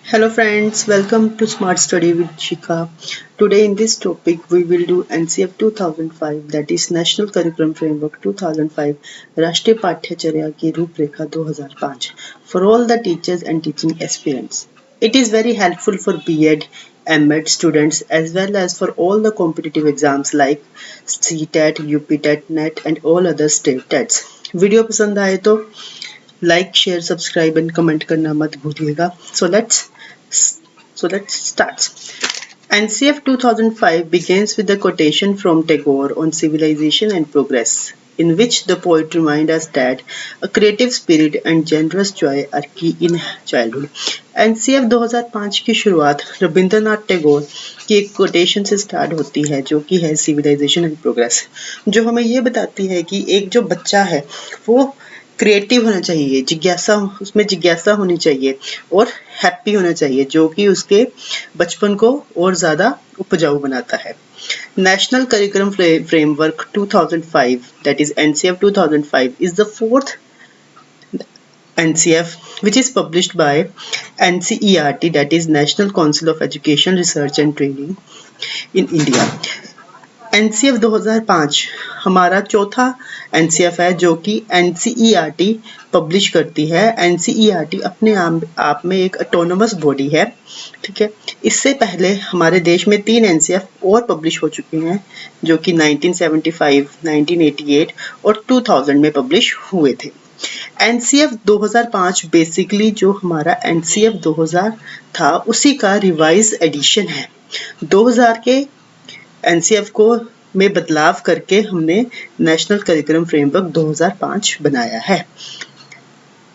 Hello friends, welcome to Smart Study with Shika. Today in this topic we will do NCF 2005 that is National Curriculum Framework 2005 राष्ट्रीय पाठ्यचर्या की रूपरेखा 2005 for all the teachers and teaching aspirants. It is very helpful for B.Ed, M.Ed students as well as for all the competitive exams like CTET, UPTET, NET and all other state TETs. Video पसंद आए तो like share subscribe and comment करना मत भूलिएगा. So let's start. NCF 2005 begins with a quotation from Tagore on civilization and progress, in which the poet reminds us that a creative spirit and generous joy are key in childhood. NCF 2005 की शुरुआत रविंद्रनाथ टैगोर की एक quotation से start होती है जो कि है सिविलाइजेशन एंड प्रोग्रेस, जो हमें ये बताती है कि एक जो बच्चा है वो क्रिएटिव होना चाहिए, उसमें जिज्ञासा होनी चाहिए और हैप्पी होना चाहिए, जो कि उसके बचपन को और ज़्यादा उपजाऊ बनाता है. National curriculum framework 2005 that is NCF 2005 is the fourth NCF which is published by NCERT that is National Council of Education Research and Training in India. NCF 2005 हमारा चौथा NCF है जो कि NCERT पब्लिश करती है. NCERT अपने आप में एक ऑटोनोमस बॉडी है, ठीक है. इससे पहले हमारे देश में 3 NCF और पब्लिश हो चुके हैं जो कि 1975, 1988 और 2000 में पब्लिश हुए थे. NCF 2005 बेसिकली जो हमारा NCF 2000 था उसी का रिवाइज एडिशन है. 2000 के NCF को में बदलाव करके हमने नेशनल करिकुलम फ्रेमवर्क 2005 बनाया है.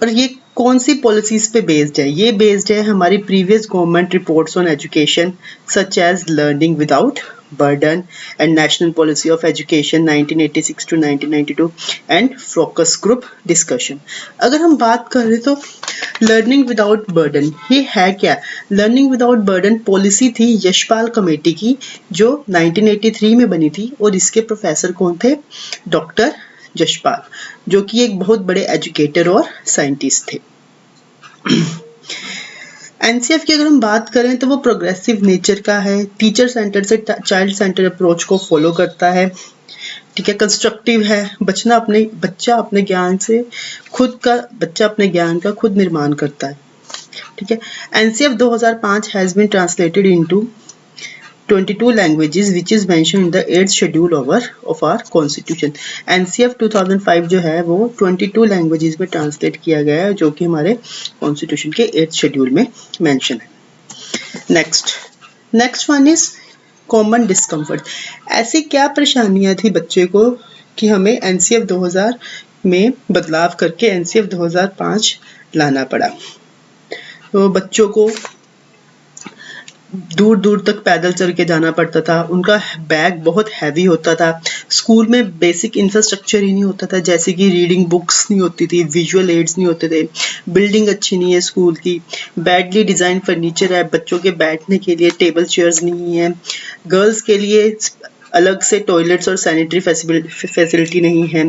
और ये कौन सी पॉलिसीज पे बेस्ड है? ये बेस्ड है हमारी previous government reports on education such as learning without burden and national policy of education 1986 to 1992 and focus group discussion. अगर हम बात करें तो लर्निंग विदाउट बर्डन ये है क्या? लर्निंग विदाउट बर्डन पॉलिसी थी यशपाल कमेटी की जो 1983 में बनी थी और इसके प्रोफेसर कौन थे? डॉक्टर यशपाल, जो कि एक बहुत बड़े एजुकेटर और साइंटिस्ट थे. NCF की अगर हम बात करें तो वो प्रोग्रेसिव नेचर का है, टीचर सेंटर से चाइल्ड सेंटर अप्रोच को फॉलो करता है, ठीक है. कंस्ट्रक्टिव है, बच्चा अपने ज्ञान का खुद निर्माण करता है, ठीक है. NCF 2005 has been translated into 22 languages which is mentioned in the 8th schedule of our constitution. NCF 2005 जो है वो 22 languages में ट्रांसलेट किया गया है जो कि हमारे कॉन्स्टिट्यूशन के 8th शेड्यूल में मेंशन है. Next one is common discomfort. ऐसी क्या परेशानियां थी बच्चे को कि हमें NCF 2000 में बदलाव करके NCF 2005 लाना पड़ा? तो बच्चों को दूर दूर तक पैदल चल के जाना पड़ता था, उनका बैग बहुत हैवी होता था, स्कूल में बेसिक इंफ्रास्ट्रक्चर ही नहीं होता था, जैसे कि रीडिंग बुक्स नहीं होती थी, विजुअल एड्स नहीं होते थे, बिल्डिंग अच्छी नहीं है स्कूल की, बैडली डिज़ाइन फर्नीचर है, बच्चों के बैठने के लिए टेबल चेयर्स नहीं है, गर्ल्स के लिए अलग से टॉयलेट्स और सैनिटरी फैसिलिटी नहीं है,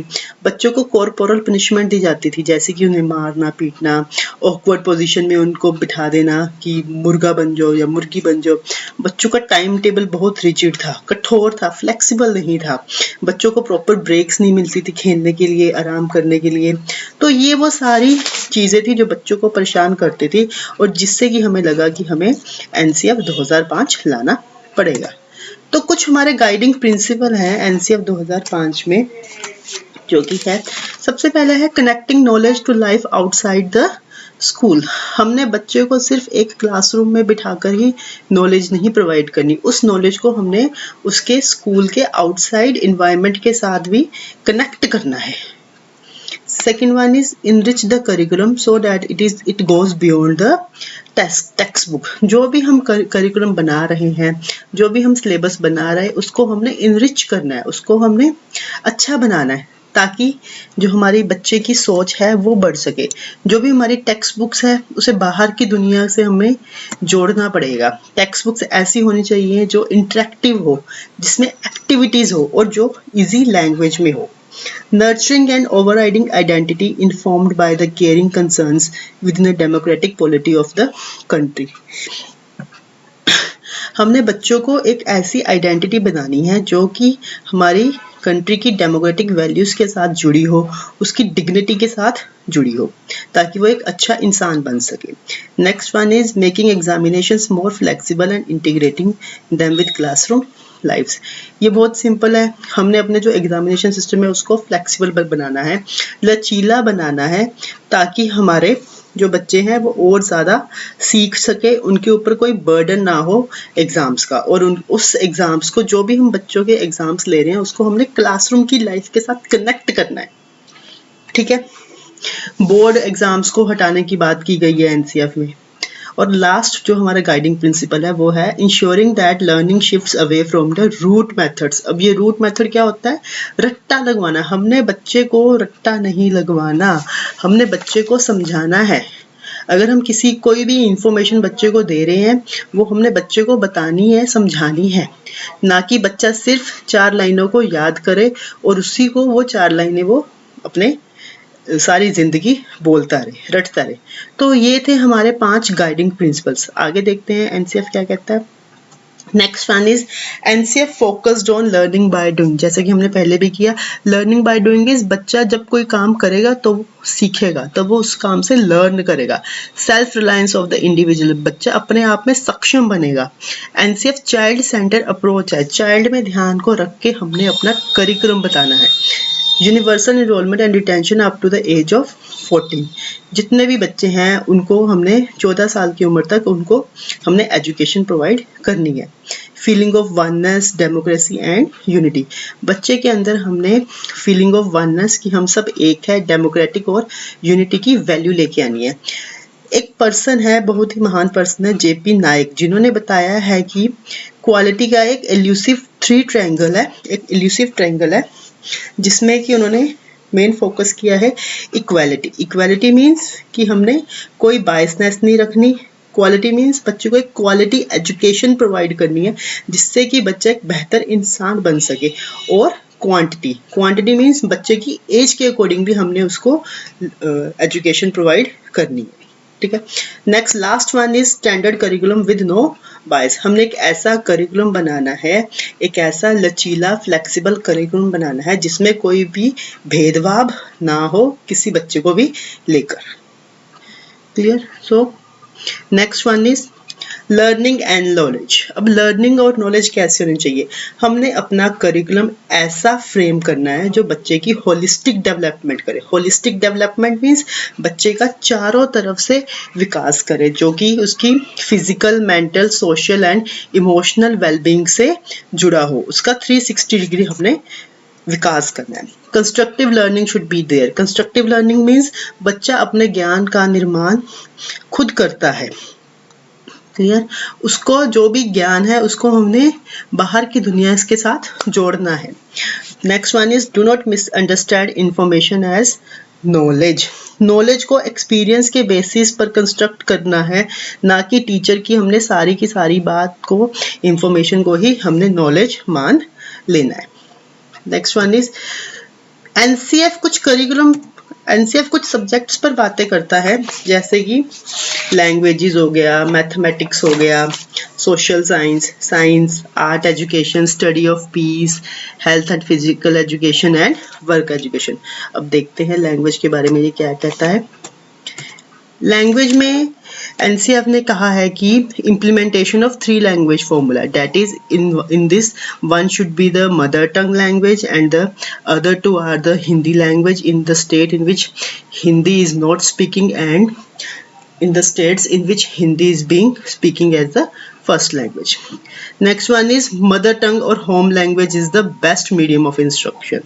बच्चों को कॉर्पोरल पनिशमेंट दी जाती थी जैसे कि उन्हें मारना पीटना, ऑकवर्ड पोजीशन में उनको बिठा देना कि मुर्गा बन जाओ या मुर्गी बन जाओ. बच्चों का टाइम टेबल बहुत रिजिड था, कठोर था, फ्लेक्सिबल नहीं था, बच्चों को प्रॉपर ब्रेक्स नहीं मिलती थी खेलने के लिए, आराम करने के लिए. तो ये वो सारी चीज़ें थी जो बच्चों को परेशान करती थी और जिससे कि हमें लगा कि हमें NCF 2005 लाना पड़ेगा. तो कुछ हमारे गाइडिंग प्रिंसिपल हैं NCF 2005 में जो कि है, सबसे पहले है connecting knowledge to life outside the school. हमने बच्चे को सिर्फ एक क्लासरूम में बिठाकर ही नॉलेज नहीं प्रोवाइड करनी, उस नॉलेज को हमने उसके स्कूल के आउटसाइड एनवायरनमेंट के साथ भी कनेक्ट करना है. Second one is enrich the curriculum so that it goes beyond the textbook. जो भी हम करिकुलम बना रहे हैं, जो भी हम सिलेबस बना रहे हैं उसको हमने इनरिच करना है, उसको हमने अच्छा बनाना है ताकि जो हमारी बच्चे की सोच है वो बढ़ सके. जो भी हमारी टेक्स्ट बुक्स है उसे बाहर की दुनिया से हमें जोड़ना पड़ेगा. टेक्स्ट बुक्स ऐसी होनी चाहिए जो इंटरेक्टिव हो, जिसमें एक्टिविटीज़ हो और जो इजी लैंग्वेज में हो. Nurturing and overriding identity informed by the caring concerns within the democratic polity of the country. हमने बच्चों को एक ऐसी आइडेंटिटी बनानी है जो कि हमारी कंट्री की डेमोक्रेटिक वैल्यूज़ के साथ जुड़ी हो, उसकी डिग्निटी के साथ जुड़ी हो, ताकि वो एक अच्छा इंसान बन सके. Next one is making examinations more flexible and integrating them with classroom lives. ये बहुत सिंपल है. हमने अपने जो एग्जामिनेशन सिस्टम है उसको फ्लेक्सिबल बनाना है, लचीला बनाना है, ताकि हमारे जो बच्चे हैं वो और ज़्यादा सीख सके, उनके ऊपर कोई बर्डन ना हो एग्ज़ाम्स का. और उस एग्ज़ाम्स को, जो भी हम बच्चों के एग्ज़ाम्स ले रहे हैं, उसको हमने क्लासरूम की लाइफ के साथ कनेक्ट करना है. ठीक है. बोर्ड एग्ज़ाम्स को हटाने की बात की गई है एनसीएफ में. और लास्ट जो हमारा गाइडिंग प्रिंसिपल है वो है ensuring that learning shifts away from the rote methods. अब ये रूट मेथड क्या होता है? रट्टा लगवाना. हमने बच्चे को रट्टा नहीं लगवाना, हमने बच्चे को समझाना है. अगर हम कोई भी इंफॉर्मेशन बच्चे को दे रहे हैं, वो हमने बच्चे को बतानी है, समझानी है, ना कि बच्चा सिर्फ 4 लाइनों को याद करे और उसी को वो 4 लाइनें वो अपने सारी जिंदगी बोलता रहे, रटता रहे. तो ये थे हमारे 5 गाइडिंग प्रिंसिपल्स. आगे देखते हैं एनसीएफ क्या कहता है. Next one is NCF focused on learning by doing. जैसे कि हमने पहले भी किया, लर्निंग बाय डूइंग इज बच्चा जब कोई काम करेगा तो वो सीखेगा, तब वो उस काम से लर्न करेगा. Self reliance of the individual, बच्चा अपने आप में सक्षम बनेगा. एनसीएफ चाइल्ड सेंटर अप्रोच है. चाइल्ड में ध्यान को रख के हमने अपना करिकुलम बताना है. Universal enrolment and retention up to the age of 14. जितने भी बच्चे हैं उनको हमने 14 साल की उम्र तक उनको हमने एजुकेशन प्रोवाइड करनी है. Feeling of oneness, democracy and unity. बच्चे के अंदर हमने फीलिंग ऑफ वननेस कि हम सब एक है, डेमोक्रेटिक और यूनिटी की वैल्यू लेके आनी है. एक पर्सन है, बहुत ही महान पर्सन है, जेपी नायक, जिन्होंने बताया है कि क्वालिटी का एक एल्यूसिव ट्रायंगल है जिसमें कि उन्होंने मेन फोकस किया है इक्वालिटी. इक्वालिटी मीन्स कि हमने कोई बायसनेस नहीं रखनी. क्वालिटी मीन्स बच्चे को एक क्वालिटी एजुकेशन प्रोवाइड करनी है जिससे कि बच्चा एक बेहतर इंसान बन सके. और क्वांटिटी मीन्स बच्चे की एज के अकॉर्डिंग भी हमने उसको एजुकेशन प्रोवाइड करनी है. ठीक है. Next last one is standard curriculum with no bias. हमने एक ऐसा करिकुलम बनाना है, एक ऐसा लचीला फ्लेक्सिबल करिकुलम बनाना है जिसमें कोई भी भेदभाव ना हो किसी बच्चे को भी लेकर. Clear. So next one is learning and knowledge. अब लर्निंग और नॉलेज कैसे होनी चाहिए? हमने अपना करिकुलम ऐसा फ्रेम करना है जो बच्चे की होलिस्टिक डेवलपमेंट करे. होलिस्टिक डेवलपमेंट मीन्स बच्चे का चारों तरफ से विकास करे, जो कि उसकी physical, mental, social and emotional wellbeing से जुड़ा हो. उसका 360 डिग्री हमने विकास करना है. Constructive learning should be there. Constructive learning means बच्चा अपने ज्ञान का निर्माण खुद करता है. क्लियर. उसको जो भी ज्ञान है उसको हमने बाहर की दुनिया के साथ जोड़ना है. Next one is do not misunderstand information as knowledge. Knowledge को एक्सपीरियंस के बेसिस पर कंस्ट्रक्ट करना है, ना कि टीचर की हमने सारी की सारी बात को, इंफॉर्मेशन को ही हमने नॉलेज मान लेना है. नेक्स्ट वन इज एनसीएफ कुछ सब्जेक्ट्स पर बातें करता है, जैसे कि लैंग्वेजेस हो गया, मैथमेटिक्स हो गया, social science, art education, study of peace, health and physical education and work education. अब देखते हैं लैंग्वेज के बारे में ये क्या कहता है. लैंग्वेज में एनसीएफ ने कहा है कि implementation of 3 language formula, that is in this one should be the mother tongue language and the other 2 are the Hindi language in the state in which Hindi is not speaking and in the states in which Hindi is being speaking as the first language. Next one is mother tongue or home language is the best medium of instruction.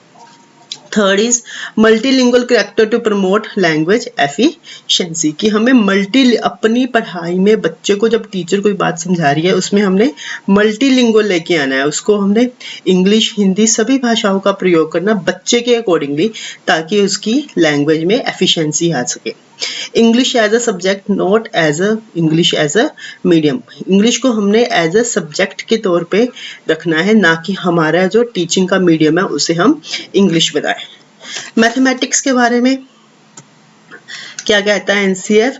Third is multilingual character to promote language efficiency, कि हमें अपनी पढ़ाई में बच्चे को जब teacher कोई बात समझा रही है उसमें हमने मल्टीलिंगुअल लेके आना है. उसको हमने इंग्लिश, हिंदी सभी भाषाओं का प्रयोग करना बच्चे के अकॉर्डिंगली, ताकि उसकी लैंग्वेज में एफिशिएंसी आ सके. English as a subject, not as a English as a medium. English को हमने एज अ सब्जेक्ट के तौर पे रखना है, ना कि हमारा जो टीचिंग का मीडियम है उसे हम इंग्लिश बनाएं. मैथमेटिक्स के बारे में क्या कहता है एनसीएफ?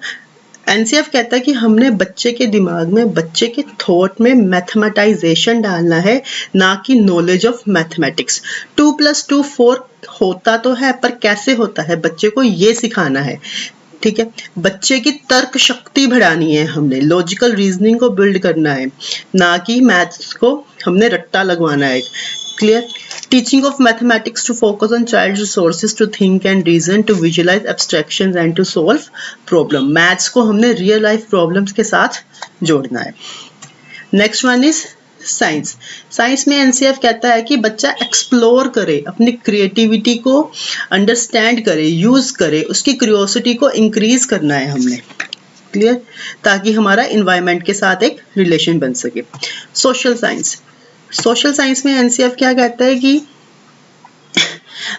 एनसीएफ कहता है कि हमने बच्चे के दिमाग में, बच्चे के थॉट में मैथमेटाइजेशन डालना है, ना कि नॉलेज ऑफ मैथमेटिक्स। 2+2 4 होता तो है, पर कैसे होता है बच्चे को ये सिखाना है। ठीक है, बच्चे की तर्क शक्ति बढ़ानी है, हमने लॉजिकल रीजनिंग को बिल्ड करना है, ना कि मैथ्स को हमने रट्टा लगवाना है। Clear? Teaching of mathematics to focus on child resources to think and reason, to visualise abstractions and to solve problem. Maths को हमने रियल लाइफ प्रॉब्लम्स के साथ जोड़ना है। Next one is science. Science में एनसीएफ कहता है कि बच्चा एक्सप्लोर करे, अपनी क्रिएटिविटी को अंडरस्टैंड करे, यूज करे, उसकी क्यूरियोसिटी को इंक्रीज करना है हमने। क्लियर? ताकि हमारा इन्वायरमेंट के साथ एक रिलेशन बन सके। Social science. सोशल साइंस में एनसीएफ क्या कहता है कि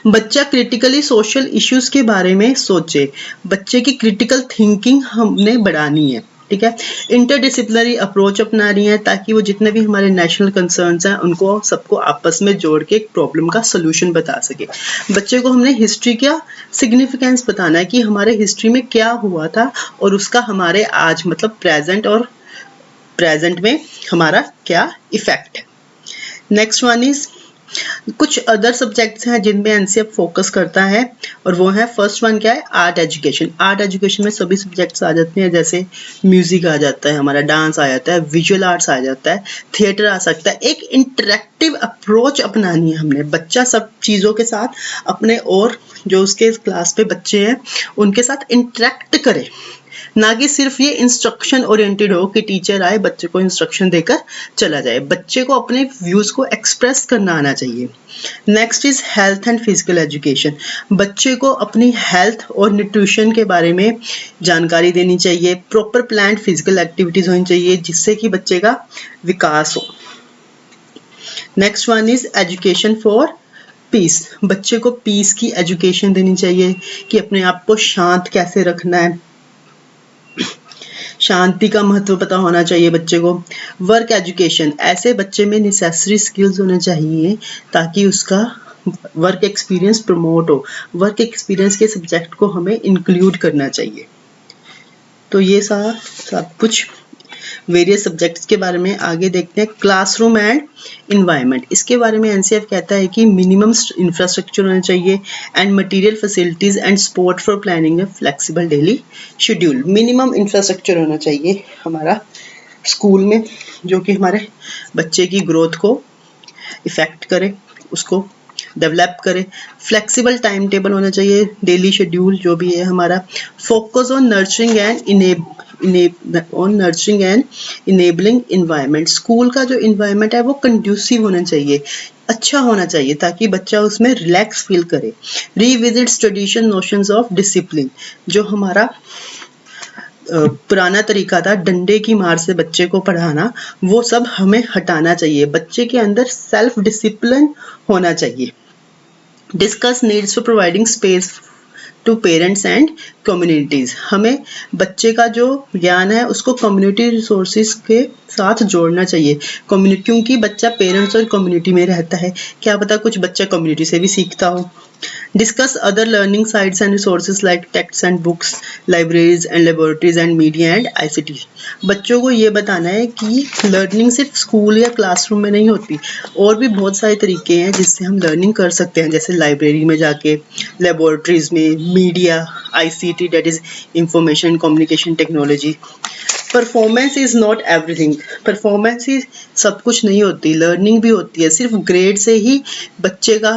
बच्चा क्रिटिकली सोशल इश्यूज के बारे में सोचे, बच्चे की क्रिटिकल थिंकिंग हमने बढ़ानी है। ठीक है, इंटरडिसिप्लिनरी अप्रोच अपना रही है, ताकि वो जितने भी हमारे नेशनल कंसर्न्स हैं उनको सबको आपस में जोड़ के एक प्रॉब्लम का सोल्यूशन बता सके। बच्चे को हमने हिस्ट्री का सिग्निफिकेंस बताना है कि हमारे हिस्ट्री में क्या हुआ था और उसका हमारे आज मतलब प्रेजेंट में हमारा क्या इफेक्ट है। नेक्स्ट वन इज कुछ अदर सब्जेक्ट्स हैं जिनमें एनसीएफ फोकस करता है, और वो है फर्स्ट वन क्या है? Art education. आर्ट एजुकेशन में सभी सब्जेक्ट्स आ जाते हैं, जैसे म्यूजिक आ जाता है, हमारा डांस आ जाता है, विजुअल आर्ट्स आ जाता है, थिएटर आ सकता है। एक इंटरेक्टिव अप्रोच अपनानी है हमने, बच्चा सब चीज़ों के साथ अपने और जो उसके क्लास पे बच्चे हैं उनके साथ इंटरेक्ट करे, ना कि सिर्फ ये इंस्ट्रक्शन ओरिएंटेड हो कि टीचर आए बच्चे को इंस्ट्रक्शन देकर चला जाए। बच्चे को अपने व्यूज को एक्सप्रेस करना आना चाहिए। Next is health and physical education. बच्चे को अपनी हेल्थ और न्यूट्रिशन के बारे में जानकारी देनी चाहिए, प्रॉपर प्लान्ड फिजिकल एक्टिविटीज होनी चाहिए जिससे कि बच्चे का विकास हो। Next one is education for piece. बच्चे को पीस की एजुकेशन देनी चाहिए कि अपने आप को शांत कैसे रखना है, शांति का महत्व पता होना चाहिए बच्चे को। वर्क एजुकेशन, ऐसे बच्चे में नेसेसरी स्किल्स होने चाहिए ताकि उसका वर्क एक्सपीरियंस प्रमोट हो। वर्क एक्सपीरियंस के सब्जेक्ट को हमें इंक्लूड करना चाहिए। तो ये सब कुछ वेरियस सब्जेक्ट्स के बारे में आगे देखते हैं। क्लासरूम एंड इन्वायरमेंट, इसके बारे में एनसीएफ कहता है कि मिनिमम इंफ्रास्ट्रक्चर होना चाहिए and material facilities and support for planning A flexible daily schedule. Minimum infrastructure होना चाहिए हमारा स्कूल में, जो कि हमारे बच्चे की ग्रोथ को इफेक्ट करे, उसको डेवलप करे। फ्लेक्सिबल टाइम टेबल होना चाहिए, डेली शेड्यूल जो भी है हमारा। Focus on nurturing and enabling environment. School का जो इन्वायरमेंट है वो कंड्यूसिव होना चाहिए, अच्छा होना चाहिए, ताकि बच्चा उसमें रिलैक्स फील करे। Revisit tradition notions of discipline, जो हमारा पुराना तरीका था डंडे की मार से बच्चे को पढ़ाना, वो सब हमें हटाना चाहिए। बच्चे के अंदर सेल्फ डिसिप्लिन होना चाहिए। Discuss needs for providing space to parents and communities. हमें बच्चे का जो ज्ञान है उसको कम्युनिटी रिसोर्सेज के साथ जोड़ना चाहिए। क्योंकि बच्चा पेरेंट्स और कम्युनिटी में रहता है, क्या पता कुछ बच्चा कम्युनिटी से भी सीखता हो। Discuss other learning sites and resources like texts and books, libraries and laboratories and media and ICT. बच्चों को ये बताना है कि लर्निंग सिर्फ स्कूल या क्लासरूम में नहीं होती, और भी बहुत सारे तरीके हैं जिससे हम लर्निंग कर सकते हैं, जैसे लाइब्रेरी में जाके, लेबोरेटरीज में, media, ICT that is information communication technology. Performance is not everything. Performance ही सब कुछ नहीं होती, लर्निंग भी होती है। सिर्फ ग्रेड से ही बच्चे का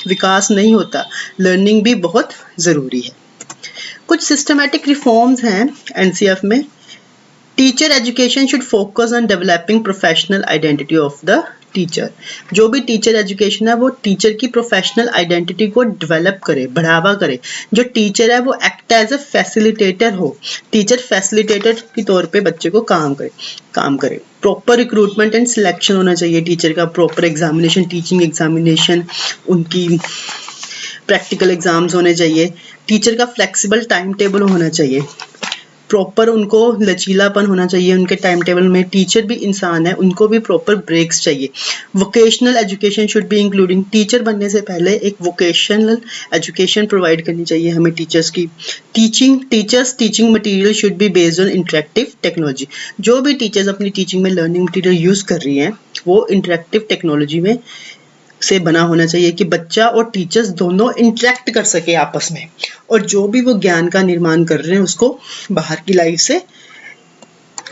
विकास नहीं होता, लर्निंग भी बहुत ज़रूरी है। कुछ सिस्टमैटिक रिफॉर्म्स हैं एनसीएफ में। Teacher education should focus on developing professional identity of the teacher. जो भी टीचर एजुकेशन है वो टीचर की प्रोफेशनल आइडेंटिटी को डेवलप करे, बढ़ावा करे। जो टीचर है वो एक्ट एज अ फैसिलिटेटर हो, टीचर फैसिलिटेटर के तौर पे बच्चे को काम करे। प्रॉपर रिक्रूटमेंट एंड सिलेक्शन होना चाहिए टीचर का, प्रॉपर एग्जामिनेशन, टीचिंग एग्जामिनेशन, उनकी प्रैक्टिकल एग्जाम्स होने चाहिए। टीचर का फ्लेक्सिबल टाइम टेबल होना चाहिए। प्रॉपर उनको लचीलापन होना चाहिए उनके टाइम टेबल में। टीचर भी इंसान है, उनको भी प्रॉपर ब्रेक्स चाहिए। Vocational education should be including, teacher बनने से पहले एक वोकेशनल एजुकेशन प्रोवाइड करनी चाहिए हमें टीचर्स की। Teaching material should be based on interactive technology, जो भी टीचर्स अपनी टीचिंग में लर्निंग मटेरियल यूज कर रही हैं वो इंटरेक्टिव टेक्नोलॉजी में से बना होना चाहिए कि बच्चा और टीचर्स दोनों इंटरेक्ट कर सके आपस में, और जो भी वो ज्ञान का निर्माण कर रहे हैं उसको बाहर की लाइफ से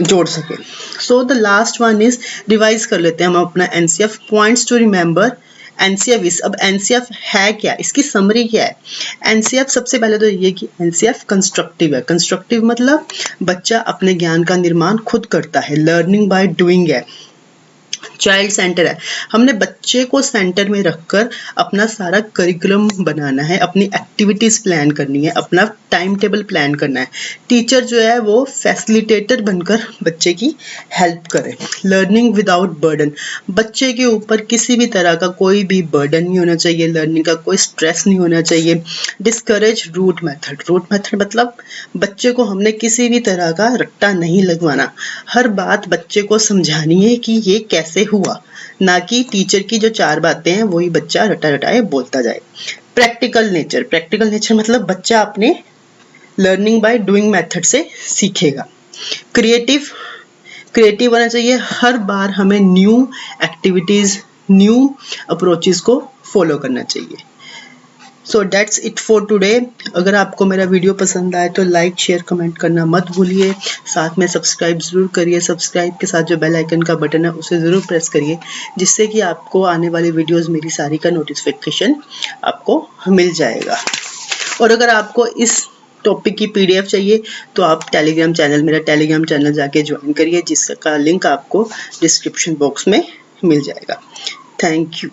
जोड़ सके। So the last one is revise कर लेते हैं हम अपना NCF points to remember. NCF is, अब एनसीएफ है क्या, इसकी समरी क्या है। एनसीएफ सबसे पहले तो ये कि एनसीएफ कंस्ट्रक्टिव है। कंस्ट्रक्टिव मतलब बच्चा अपने ज्ञान का निर्माण खुद करता है, लर्निंग बाय डूइंग है। चाइल्ड सेंटर है, हमने बच्चे को सेंटर में रखकर अपना सारा करिकुलम बनाना है, अपनी एक्टिविटीज प्लान करनी है, अपना टाइम टेबल प्लान करना है। टीचर जो है वो फैसिलिटेटर बनकर बच्चे की हेल्प करे। लर्निंग विदाउट बर्डन, बच्चे के ऊपर किसी भी तरह का कोई भी बर्डन नहीं होना चाहिए, लर्निंग का कोई स्ट्रेस नहीं होना चाहिए। Discourage rote method, rote method मतलब बच्चे को हमने किसी भी तरह का रट्टा नहीं लगवाना, हर बात बच्चे को समझानी है कि ये कैसे हुआ, ना कि टीचर की जो 4 बातें हैं वही बच्चा रटा रटाए बोलता जाए। प्रैक्टिकल नेचर, प्रैक्टिकल नेचर मतलब बच्चा अपने लर्निंग बाय डूइंग मेथड से सीखेगा। क्रिएटिव होना चाहिए, हर बार हमें न्यू एक्टिविटीज न्यू अप्रोचेस को फॉलो करना चाहिए। So that's it for today. अगर आपको मेरा वीडियो पसंद आए तो लाइक शेयर कमेंट करना मत भूलिए, साथ में सब्सक्राइब ज़रूर करिए। सब्सक्राइब के साथ जो बेल आइकन का बटन है उसे ज़रूर प्रेस करिए, जिससे कि आपको आने वाली वीडियोस मेरी सारी का नोटिफिकेशन आपको मिल जाएगा। और अगर आपको इस टॉपिक की PDF चाहिए तो आप टेलीग्राम चैनल, मेरा टेलीग्राम चैनल जाके ज्वाइन करिए, जिसका लिंक आपको डिस्क्रिप्शन बॉक्स में मिल जाएगा। Thank you.